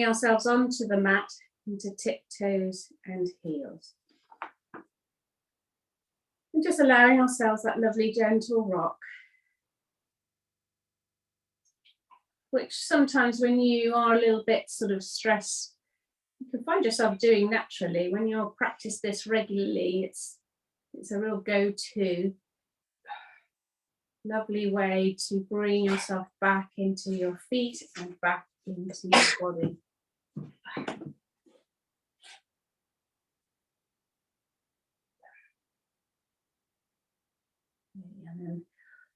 bringing ourselves onto the mat into tiptoes and heels. And just allowing ourselves that lovely gentle rock, which sometimes when you are a little bit sort of stressed, you can find yourself doing naturally. When you practice this regularly, it's a real go-to. Lovely way to bring yourself back into your feet and back into your body. And then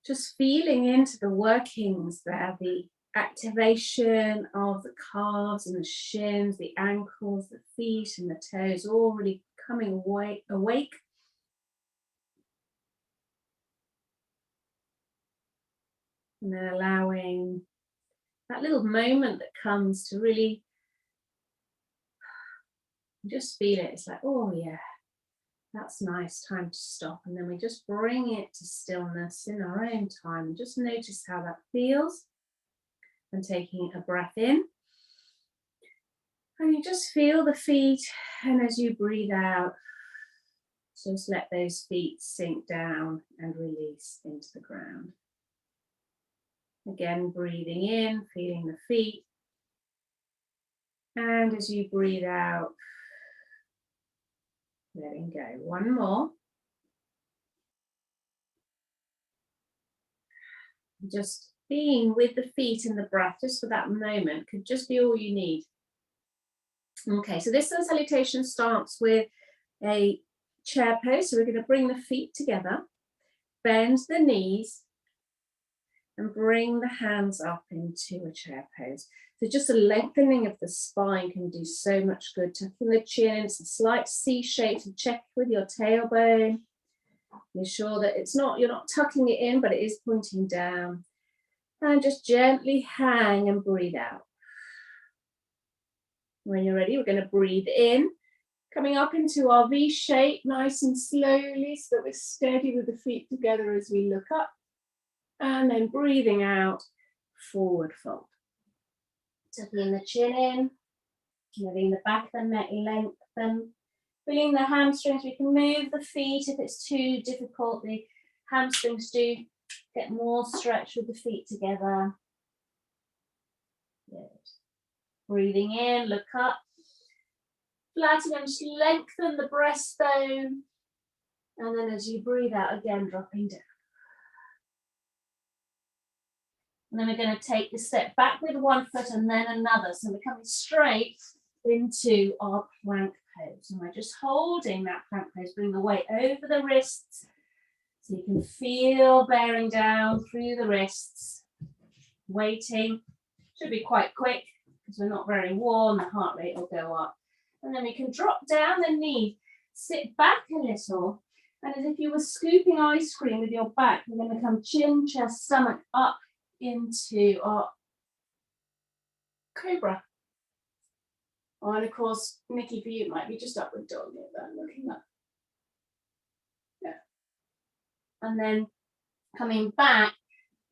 just feeling into the workings there, the activation of the calves and the shins, the ankles, the feet and the toes, all really coming awake. And then allowing that little moment that comes to really just feel it. It's like, oh yeah, that's nice, time to stop. And then we just bring it to stillness in our own time. Just notice how that feels. And taking a breath in. And you just feel the feet. And as you breathe out, just let those feet sink down and release into the ground. Again, breathing in, feeling the feet. And as you breathe out, letting go. One more. Just being with the feet and the breath just for that moment could just be all you need. Okay, so this sun salutation starts with a chair pose. So we're going to bring the feet together, bend the knees, and bring the hands up into a chair pose. So just a lengthening of the spine can do so much good. Tucking the chin, it's a slight C shape, so check with your tailbone. Make sure that you're not tucking it in, but it is pointing down. And just gently hang and breathe out. When you're ready, we're going to breathe in, coming up into our V shape, nice and slowly, so that we're steady with the feet together as we look up. And then breathing out, forward fold. Tucking the chin in, letting the back of the neck lengthen. Feeling the hamstrings, we can move the feet if it's too difficult. The hamstrings do get more stretch with the feet together. Good. Breathing in, look up. Flatten and lengthen the breastbone. And then as you breathe out, again, dropping down. And then we're going to take the step back with one foot and then another. So we're coming straight into our plank pose. And we're just holding that plank pose. Bring the weight over the wrists. So you can feel bearing down through the wrists. Waiting. Should be quite quick because we're not very warm. The heart rate will go up. And then we can drop down the knee. Sit back a little. And as if you were scooping ice cream with your back, we're going to come chin, chest, stomach up into our cobra. And of course, Nikki, for you, it might be just upward dog there, looking up. Yeah. And then coming back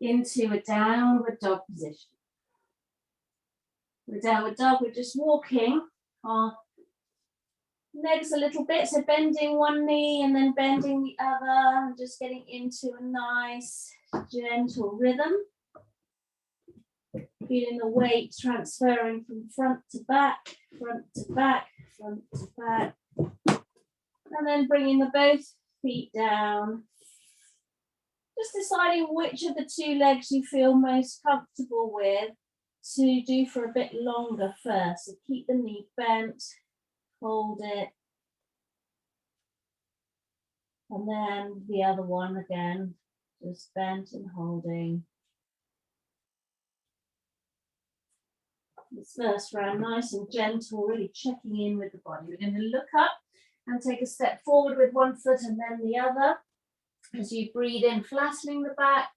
into a downward dog position. The downward dog, we're just walking our legs a little bit, so bending one knee and then bending the other, and just getting into a nice, gentle rhythm. Feeling the weight transferring from front to back, front to back, front to back. And then bringing the both feet down. Just deciding which of the two legs you feel most comfortable with to do for a bit longer first. So keep the knee bent, hold it. And then the other one again, just bent and holding. This first round, nice and gentle, really checking in with the body. We're going to look up and take a step forward with one foot and then the other. As you breathe in, flattening the back.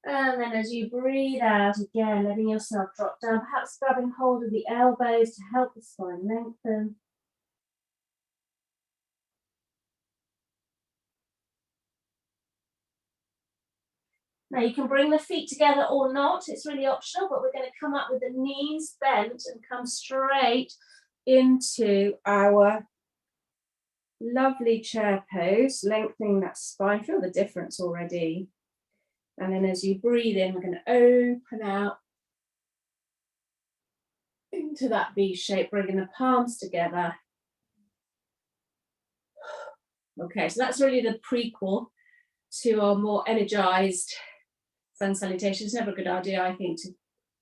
And then as you breathe out, again, letting yourself drop down, perhaps grabbing hold of the elbows to help the spine lengthen. Now you can bring the feet together or not, it's really optional, but we're going to come up with the knees bent and come straight into our lovely chair pose, lengthening that spine. Feel the difference already. And then as you breathe in, we're going to open out into that V shape, bringing the palms together. Okay, so that's really the prequel to our more energized sun salutation. It's never a good idea, I think, to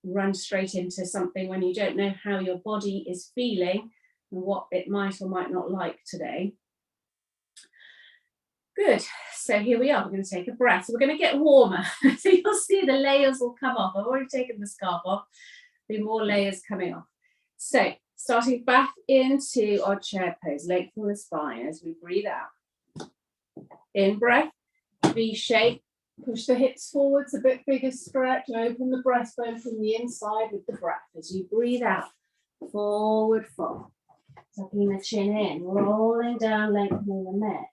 run straight into something when you don't know how your body is feeling and what it might or might not like today. Good, so here we are, we're going to take a breath. So we're going to get warmer. So you'll see the layers will come off. I've already taken the scarf off, there'll be more layers coming off. So starting back into our chair pose, lengthen the spine as we breathe out. In breath, V shape, push the hips forwards, a bit bigger stretch, open the breastbone from the inside with the breath. As you breathe out, forward fold, tucking the chin in, rolling down, lengthening the neck.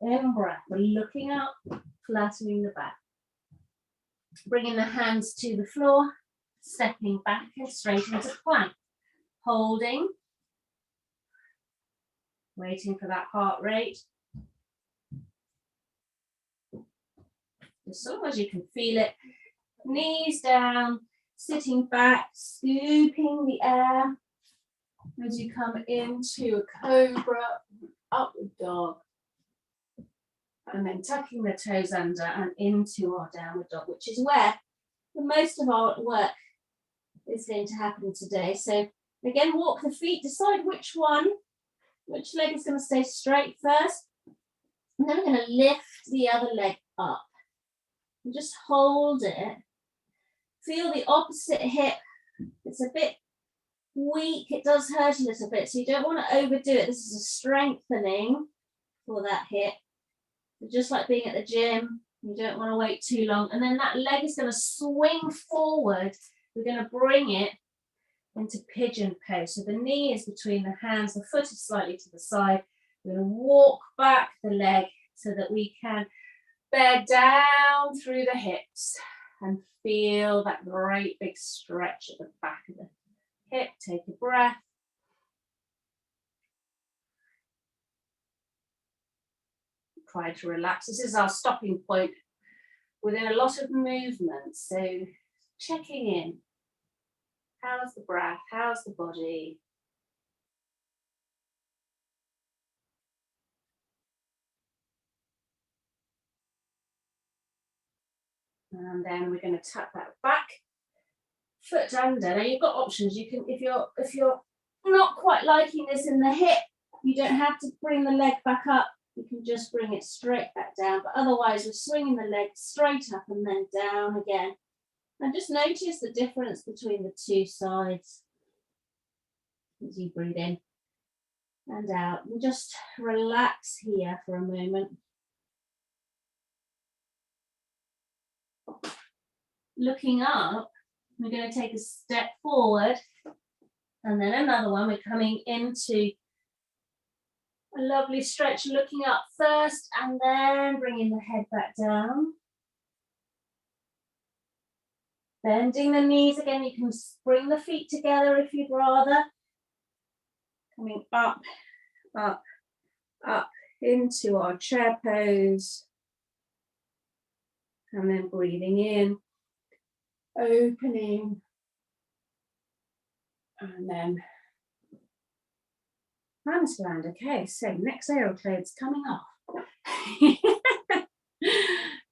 In breath, we're looking up, flattening the back. Bringing the hands to the floor, stepping back and straight into plank. Holding, waiting for that heart rate. As long as you can feel it, knees down, sitting back, scooping the air as you come into a cobra, upward dog, and then tucking the toes under and into our downward dog, which is where the most of our work is going to happen today. So again, walk the feet, decide which leg is going to stay straight first, and then we're going to lift the other leg up. And just hold it. Feel the opposite hip. It's a bit weak. It does hurt a little bit, so you don't want to overdo it. This is a strengthening for that hip. Just like being at the gym, you don't want to wait too long. And then that leg is going to swing forward. We're going to bring it into pigeon pose. So the knee is between the hands, the foot is slightly to the side. We're going to walk back the leg so that we can bear down through the hips and feel that great big stretch at the back of the hip. Take a breath. Try to relax. This is our stopping point within a lot of movement. So checking in. How's the breath? How's the body? And then we're going to tap that back foot under. Now you've got options. You can, if you're not quite liking this in the hip, you don't have to bring the leg back up. You can just bring it straight back down. But otherwise, we're swinging the leg straight up and then down again. And just notice the difference between the two sides as you breathe in and out. And just relax here for a moment. Looking up, we're going to take a step forward and then another one. We're coming into a lovely stretch, looking up first and then bringing the head back down. Bending the knees again. You can bring the feet together if you'd rather. Coming up, up, up into our chair pose. And then breathing in, opening, and then hands land. Okay, so next aeroclade's coming off.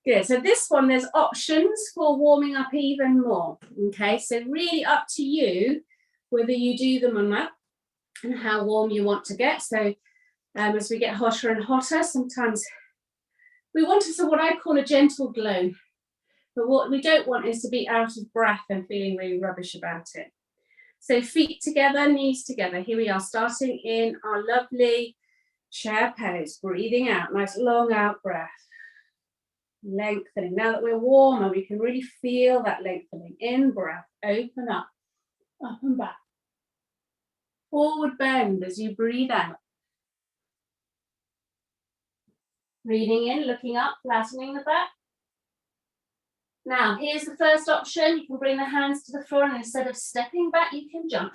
Good, so this one, there's options for warming up even more. Okay, so really up to you whether you do them or not and how warm you want to get. So as we get hotter and hotter, sometimes we want what I call a gentle glow. But what we don't want is to be out of breath and feeling really rubbish about it. So feet together, knees together. Here we are, starting in our lovely chair pose. Breathing out, nice long out breath. Lengthening. Now that we're warmer, we can really feel that lengthening. In breath, open up and back. Forward bend as you breathe out. Breathing in, looking up, flattening the back. Now, here's the first option. You can bring the hands to the floor, and instead of stepping back, you can jump.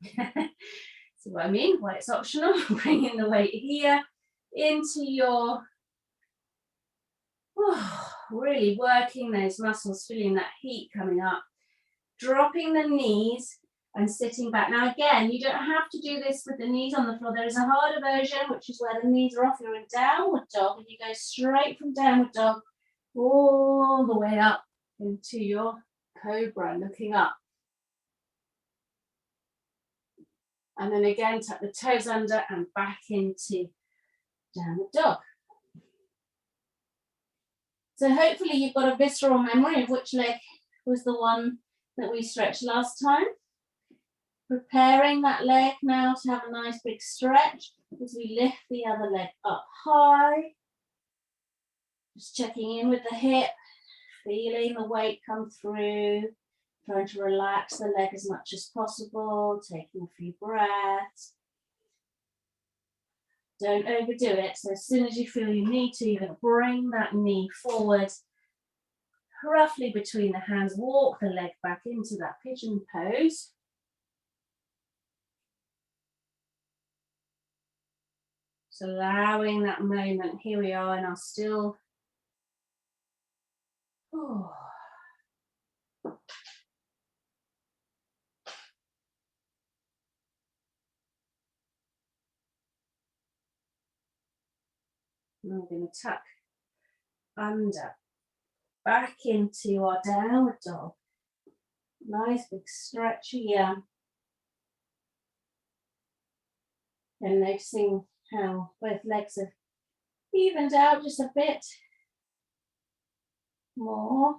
See what I mean? Why it's optional. Bringing the weight here into your, really working those muscles, feeling that heat coming up. Dropping the knees and sitting back. Now again, you don't have to do this with the knees on the floor. There is a harder version, which is where the knees are off. You're in downward dog, and you go straight from downward dog all the way up into your cobra, looking up. And then again, tuck the toes under and back into downward dog. So hopefully you've got a visceral memory of which leg was the one that we stretched last time. Preparing that leg now to have a nice big stretch as we lift the other leg up high. Just checking in with the hip, feeling the weight come through, trying to relax the leg as much as possible, taking a few breaths. Don't overdo it. So as soon as you feel you need to, you're going to bring that knee forward, roughly between the hands, walk the leg back into that pigeon pose. So allowing that moment, here we are in our still. Now we're going to tuck under, back into our downward dog. Nice big stretch here. And noticing how both legs have evened out just a bit more.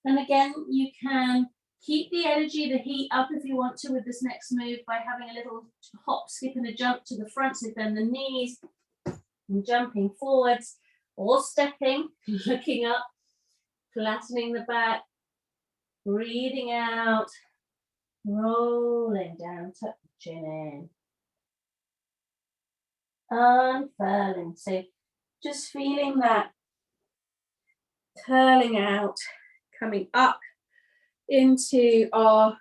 And again, you can keep the energy, the heat up if you want to with this next move by having a little hop, skip and a jump to the front. So bend the knees and jumping forwards or stepping, looking up, flattening the back, breathing out, rolling down, tuck the chin in. Unfurling, so just feeling that curling out, coming up into our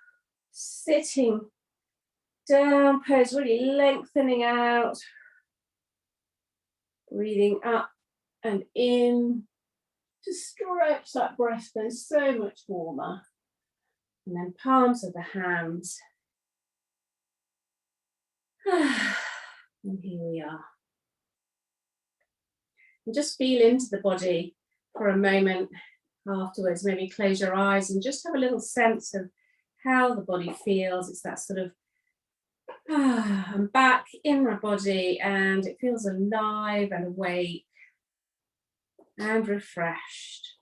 sitting down pose, really lengthening out, breathing up and in to stretch that breastbone so much warmer. And then palms of the hands. And here we are. And just feel into the body for a moment afterwards. Maybe close your eyes and just have a little sense of how the body feels. It's that sort of, I'm back in my body and it feels alive and awake and refreshed.